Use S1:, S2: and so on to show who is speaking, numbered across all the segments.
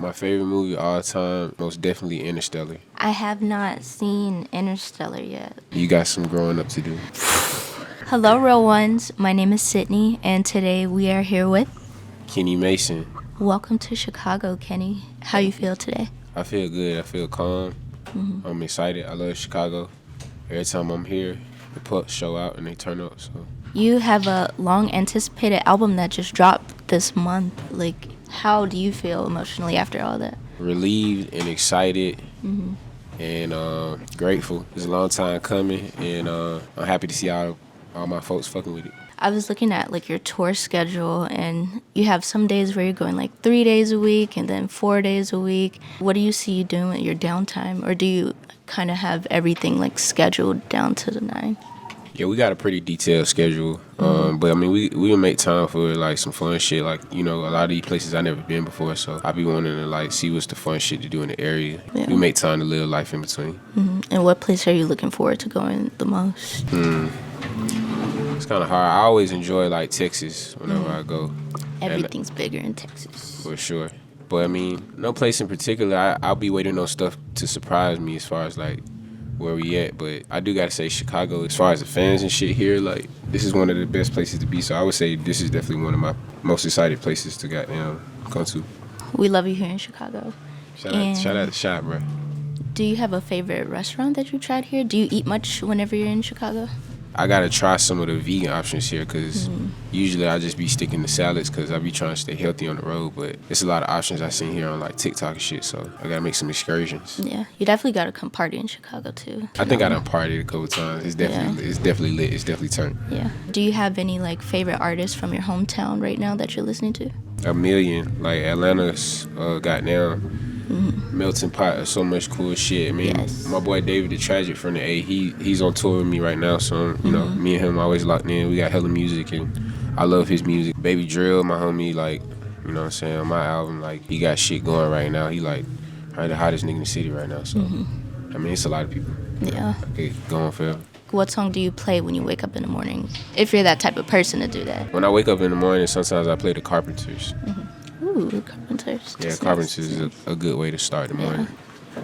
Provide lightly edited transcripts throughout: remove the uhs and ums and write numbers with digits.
S1: My favorite movie of all time, most definitely Interstellar.
S2: I have not seen Interstellar yet.
S1: You got some growing up to do.
S2: Hello, real ones. My name is Sydney, and today we are here with
S1: Kenny Mason.
S2: Welcome to Chicago, Kenny. How you feel today?
S1: I feel good. I feel calm. I'm excited. I love Chicago. Every time I'm here, the pups show out and they turn up. So
S2: You have a long anticipated album that just dropped this month. Like, how do you feel emotionally after all that?
S1: relieved and excited and grateful. It's a long time coming, and I'm happy to see all my folks fucking with it.
S2: I was looking at like your tour schedule, and you have some days where you're going like 3 days a week and then 4 days a week. What do you see you doing at your downtime, or do you kind of have everything like scheduled down to the nine?
S1: Yeah, we got a pretty detailed schedule, but I mean, we will make time for like some fun shit. Like, you know, a lot of these places I never been before, so I be wanting to like see what's the fun shit to do in the area.
S2: Yeah.
S1: We make time to live life in between.
S2: And what place are you looking forward to going the most?
S1: It's kind of hard. I always enjoy like Texas whenever I go.
S2: Everything's bigger in Texas.
S1: For sure. But I mean, no place in particular. I'll be waiting on stuff to surprise me as far as like where we at. But I do gotta say Chicago, as far as the fans and shit here, like this is one of the best places to be. So I would say this is definitely one of my most excited places to goddamn come to.
S2: We love you here in Chicago.
S1: Shout out to Shop, bro.
S2: Do you have a favorite restaurant that you tried here? Do you eat much whenever you're in Chicago?
S1: I gotta try some of the vegan options here, because usually I just be sticking to salads because I be trying to stay healthy on the road. But it's a lot of options I seen here on like TikTok and shit, so I gotta make some excursions.
S2: Yeah, you definitely got to come party in Chicago too.
S1: I think I done partied a couple times. It's definitely lit. It's definitely turned.
S2: Yeah. Do you have any like favorite artists from your hometown right now that you're listening to?
S1: A million. Like Atlanta's goddamn melting pot of so much cool shit. I mean,
S2: Yes.
S1: my boy David the Tragic from the A, he's on tour with me right now, so you know, me and him always locked in. We got hella music and I love his music. Baby Drill, my homie, like, you know what I'm saying, on my album, like, he got shit going right now. He like probably the hottest nigga in the city right now, so I mean, it's a lot of people.
S2: Yeah.
S1: Okay, going forever.
S2: What song do you play when you wake up in the morning? If you're that type of person to do that.
S1: When I wake up in the morning, sometimes I play the Carpenters.
S2: Ooh, Carpenters.
S1: Yeah,
S2: That's
S1: Carpenters
S2: nice.
S1: is a good way to start the morning.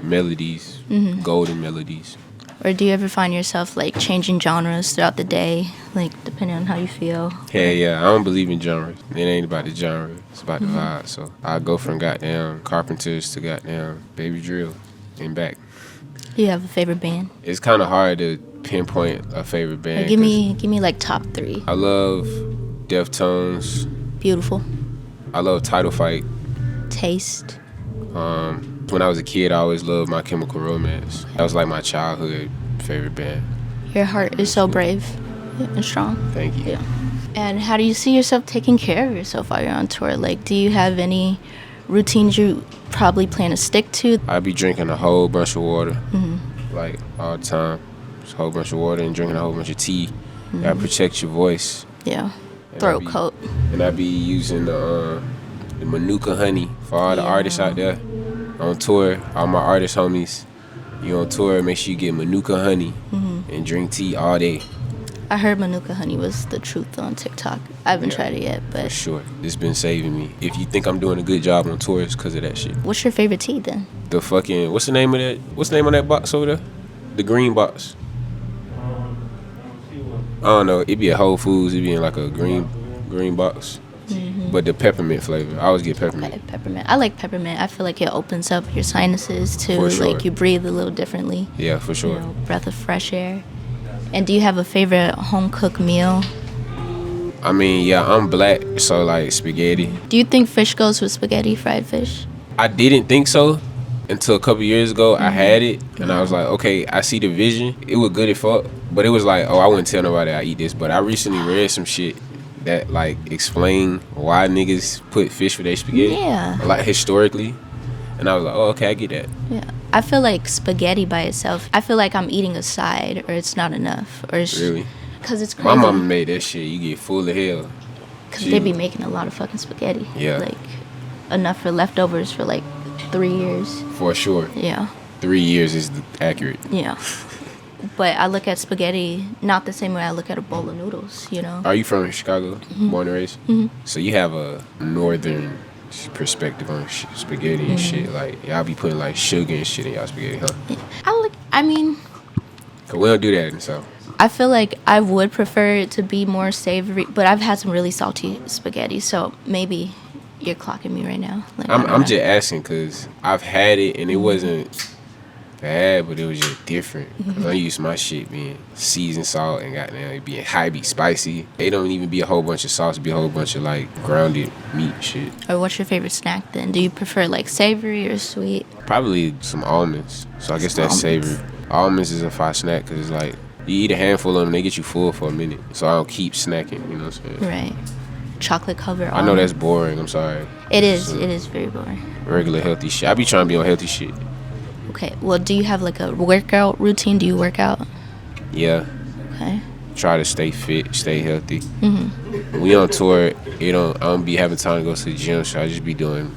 S1: Melodies, golden melodies.
S2: Or do you ever find yourself like changing genres throughout the day, like depending on how you feel?
S1: Hell yeah, I don't believe in genres. It ain't about the genre, it's about the vibe. So I go from goddamn Carpenters to goddamn Baby Drill and back.
S2: Do you have a favorite band?
S1: It's kind of hard to pinpoint a favorite band.
S2: Like, give me like top 3.
S1: I love Deftones.
S2: Beautiful.
S1: I love Title Fight.
S2: Taste.
S1: When I was a kid, I always loved My Chemical Romance. That was like my childhood favorite band.
S2: Your heart is so brave and strong.
S1: Thank you.
S2: Yeah. And how do you see yourself taking care of yourself while you're on tour? Like, do you have any routines you probably plan to stick to?
S1: I be drinking a whole bunch of water, like all the time. Just a whole bunch of water and drinking a whole bunch of tea. Gotta protect your voice.
S2: Yeah.
S1: And
S2: Throat
S1: I be-
S2: coat.
S1: And I be using the Manuka honey for all the artists out there on tour. All my artist homies, you on tour, make sure you get Manuka honey and drink tea all day.
S2: I heard Manuka honey was the truth on TikTok. I haven't
S1: Yeah.
S2: tried it yet,
S1: For
S2: but
S1: sure. It's been saving me. If you think I'm doing a good job on tour, it's because of that shit.
S2: what's your favorite tea then?
S1: The fucking, what's the name of that box over there? The green box. I don't know. It be at Whole Foods. It be in like a green box. But the peppermint flavor. I always get peppermint.
S2: Peppermint. I like peppermint. I feel like it opens up your sinuses too.
S1: For sure.
S2: Like you breathe a little differently.
S1: Yeah, for sure.
S2: You know, breath of fresh air. And do you have a favorite home cooked meal?
S1: I mean, yeah, I'm black, so like spaghetti.
S2: Do you think fish goes with spaghetti, fried fish?
S1: I didn't think so until a couple years ago. I had it, and I was like, okay, I see the vision. It was good as fuck, but it was like, oh, I wouldn't tell nobody I eat this. But I recently read some shit that like explain why niggas put fish with their spaghetti.
S2: Yeah.
S1: Like historically. And I was like, oh, okay, I get that.
S2: Yeah. I feel like spaghetti by itself, I feel like I'm eating a side or it's not enough. Or it's,
S1: Really?
S2: Because it's crazy.
S1: My mama made that shit. You get full of hell.
S2: Because they be making a lot of fucking spaghetti.
S1: Yeah.
S2: Like, enough for leftovers for like 3 years.
S1: For sure.
S2: Yeah.
S1: 3 years is accurate.
S2: Yeah. But I look at spaghetti not the same way I look at a bowl of noodles, you know?
S1: Are you from Chicago? Born and raised? So you have a northern perspective on spaghetti and shit. Like y'all be putting like sugar and shit in y'all spaghetti, huh?
S2: I mean,
S1: Cause we don't do that in the South.
S2: I feel like I would prefer it to be more savory, but I've had some really salty spaghetti, so maybe you're clocking me right now. Like,
S1: I'm just asking because I've had it and it wasn't bad, but it was just different. Cause I'm used to my shit being seasoned salt and goddamn it being high, be spicy. It don't even be a whole bunch of sauce, it be a whole bunch of like grounded meat shit.
S2: Or what's your favorite snack then? Do you prefer like savory or sweet?
S1: Probably some almonds. So I guess that's savory. Almonds is a fire snack because it's like you eat a handful of them, they get you full for a minute. So I don't keep snacking, you know what I'm saying?
S2: Right. Chocolate covered almonds.
S1: I know that's boring, I'm sorry.
S2: It is very boring.
S1: Regular healthy shit. I be trying to be on healthy shit.
S2: Okay, well, do you have like a workout routine? Do you work out?
S1: Yeah.
S2: Okay.
S1: Try to stay fit, stay healthy. When we on tour, I don't be having time to go to the gym, so I just be doing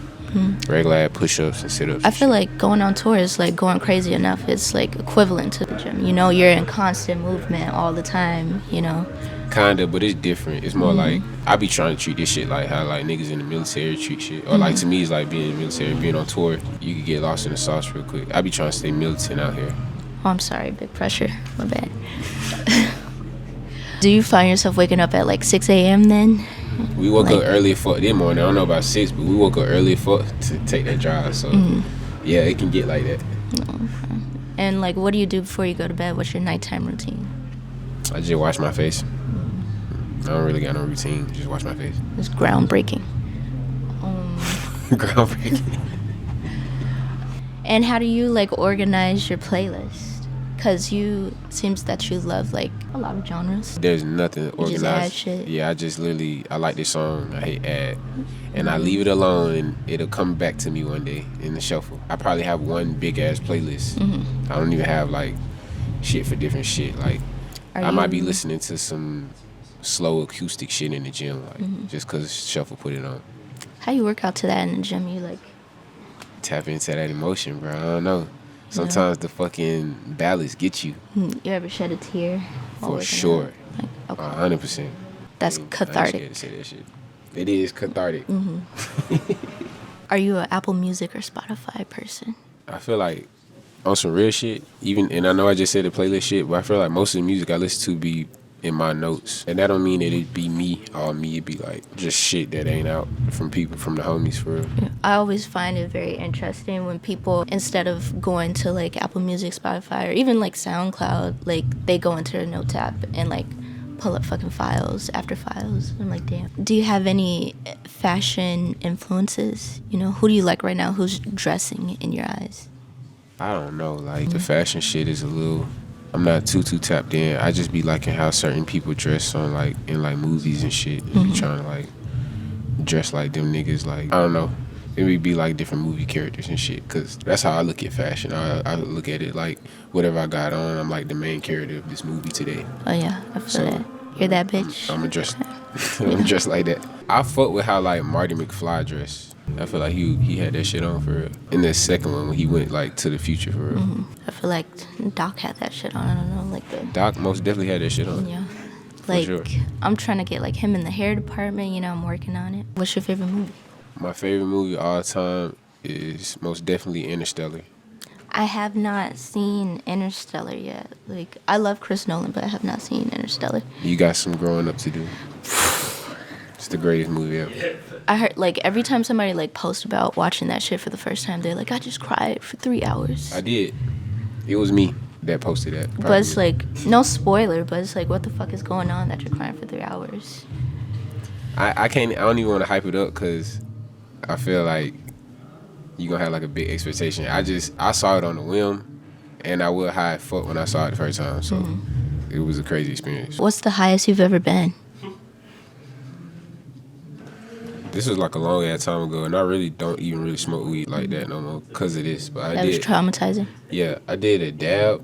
S1: regular push-ups and sit-ups.
S2: I feel like going on tour is like going crazy enough. It's like equivalent to the gym. You know, you're in constant movement all the time, you know.
S1: Kinda, but it's different. It's more like I be trying to treat this shit like how like niggas in the military treat shit. Or like to me it's like being in the military, being on tour, you could get lost in the sauce real quick. I be trying to stay militant out here.
S2: Oh, I'm sorry, big pressure. My bad. Do you find yourself waking up at like 6 a.m. then?
S1: We woke up early as fuck this morning. I don't know about 6, but we woke up early as fuck to take that drive. So yeah, it can get like that.
S2: Okay. And like, what do you do before you go to bed? What's your nighttime routine?
S1: I just wash my face. I don't really got no routine. Just wash my face.
S2: It's groundbreaking.
S1: Groundbreaking.
S2: And how do you like organize your playlist? Cause seems that you love like a lot of genres.
S1: There's nothing organized.
S2: You just add shit.
S1: Yeah, I like this song. I hate add, and I leave it alone, and it'll come back to me one day in the shuffle. I probably have one big ass playlist. I don't even have like shit for different shit. Like I might be listening to some slow acoustic shit in the gym, like just cause shuffle put it on.
S2: How you work out to that in the gym? You like
S1: tap into that emotion, bro. I don't know. Sometimes the fucking ballads get you.
S2: You ever shed a tear?
S1: For sure.
S2: Like, okay.
S1: 100%.
S2: That's cathartic.
S1: I ain't scared to say that shit. It is cathartic.
S2: Are you an Apple Music or Spotify person?
S1: I feel like on some real shit, and I know I just said the playlist shit, but I feel like most of the music I listen to be in my notes. And that don't mean that it'd be me, all me. It'd be like just shit that ain't out from people, from the homies, for real.
S2: I always find it very interesting when people, instead of going to like Apple Music, Spotify, or even like SoundCloud, like they go into their note app and like pull up fucking files after files. I'm like, damn. Do you have any fashion influences? You know, who do you like right now? Who's dressing in your eyes?
S1: I don't know. Like the fashion shit is a little. I'm not too tapped in. I just be liking how certain people dress on like in like movies and shit. And be trying to like dress like them niggas. Like I don't know. It would be like different movie characters and shit. Cause that's how I look at fashion. I look at it like whatever I got on, I'm like the main character of this movie today.
S2: Oh yeah, I feel that. You're that bitch.
S1: I'm dressed. I'm dressed like that. I fuck with how like Marty McFly dressed. I feel like he had that shit on for real. In the second one when he went like to the future for real.
S2: I feel like Doc had that shit on. I don't know, like the
S1: Doc most definitely had that shit on.
S2: Yeah. Like
S1: sure.
S2: I'm trying to get like him in the hair department, you know, I'm working on it. What's your favorite movie?
S1: My favorite movie of all time is most definitely Interstellar.
S2: I have not seen Interstellar yet. Like I love Chris Nolan, but I have not seen Interstellar.
S1: You got some growing up to do. It's the greatest movie ever.
S2: I heard like every time somebody like posts about watching that shit for the first time, they're like, I just cried for 3 hours.
S1: I did. It was me that posted that. Probably.
S2: But it's like no spoiler, but it's like what the fuck is going on that you're crying for 3 hours?
S1: I don't even want to hype it up because I feel like you're gonna have like a big expectation. I saw it on the whim, and I was high as fuck when I saw it the first time, so it was a crazy experience.
S2: What's the highest you've ever been?
S1: This was like a long ass time ago, and I really don't even really smoke weed like that no more because of this. But
S2: That was traumatizing.
S1: Yeah, I did a dab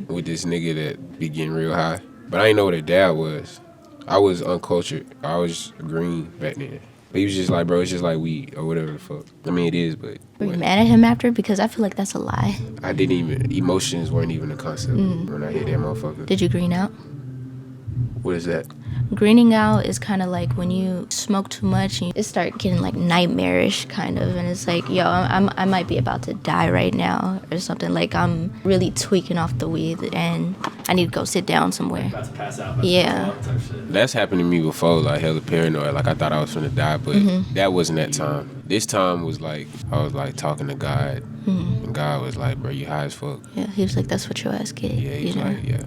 S1: with this nigga that be getting real high, but I didn't know what a dab was. I was uncultured. I was green back then. But he was just like, bro, it's just like weed or whatever the fuck. I mean, it is, but...
S2: Were you mad at him after? Because I feel like that's a lie.
S1: I didn't even... Emotions weren't even a concept when I hit that motherfucker.
S2: Did you green out?
S1: What is that?
S2: Greening out is kind of like when you smoke too much and you start getting like nightmarish kind of, and it's like, yo, I might be about to die right now or something. Like I'm really tweaking off the weed and I need to go sit down somewhere.
S3: About to pass out.
S2: Yeah.
S1: That's happened to me before, like hella paranoid. Like I thought I was finna die, but that wasn't that time. This time was like, I was like talking to God, and God was like, bro, you high as fuck.
S2: Yeah, he was like, that's what your ass get.
S1: Yeah, he's like, yeah.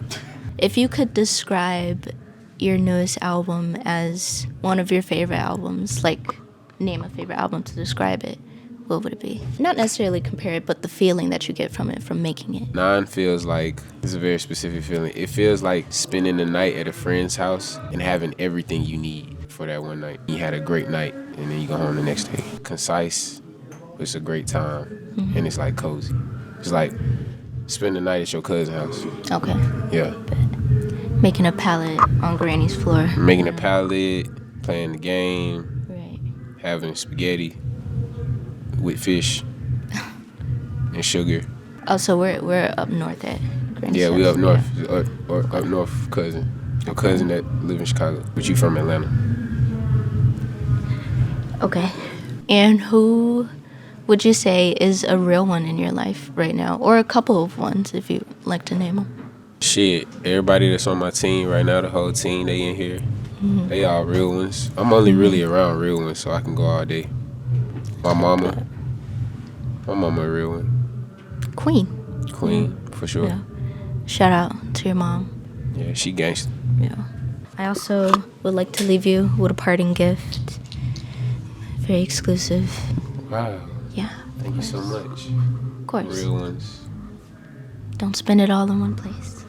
S2: If you could describe your newest album as one of your favorite albums, like name a favorite album to describe it, what would it be? Not necessarily compare it, but the feeling that you get from it, from making it.
S1: 9 feels like, it's a very specific feeling. It feels like spending the night at a friend's house and having everything you need for that one night. You had a great night, and then you go home the next day. Concise, it's a great time, and it's like cozy. It's like spend the night at your cousin's house.
S2: Okay.
S1: Yeah.
S2: Making a palette on Granny's floor.
S1: Making a palette, playing the game,
S2: Right.
S1: having spaghetti with fish and sugar.
S2: Oh, so we're up north at Granny's
S1: Yeah, we
S2: house.
S1: up north, or up north cousin. Your cousin that live in Chicago, but you from Atlanta.
S2: Okay. And who would you say is a real one in your life right now? Or a couple of ones, if you like to name them.
S1: Shit, everybody that's on my team right now, the whole team, they in here. They all real ones. I'm only really around real ones, so I can go all day. My mama a real one. Queen, for sure.
S2: Yeah. Shout out to your mom.
S1: Yeah, she gangster.
S2: Yeah. I also would like to leave you with a parting gift. Very exclusive.
S1: Wow,
S2: Yeah.
S1: thank you so much.
S2: Of course.
S1: Real ones.
S2: Don't spend it all in one place.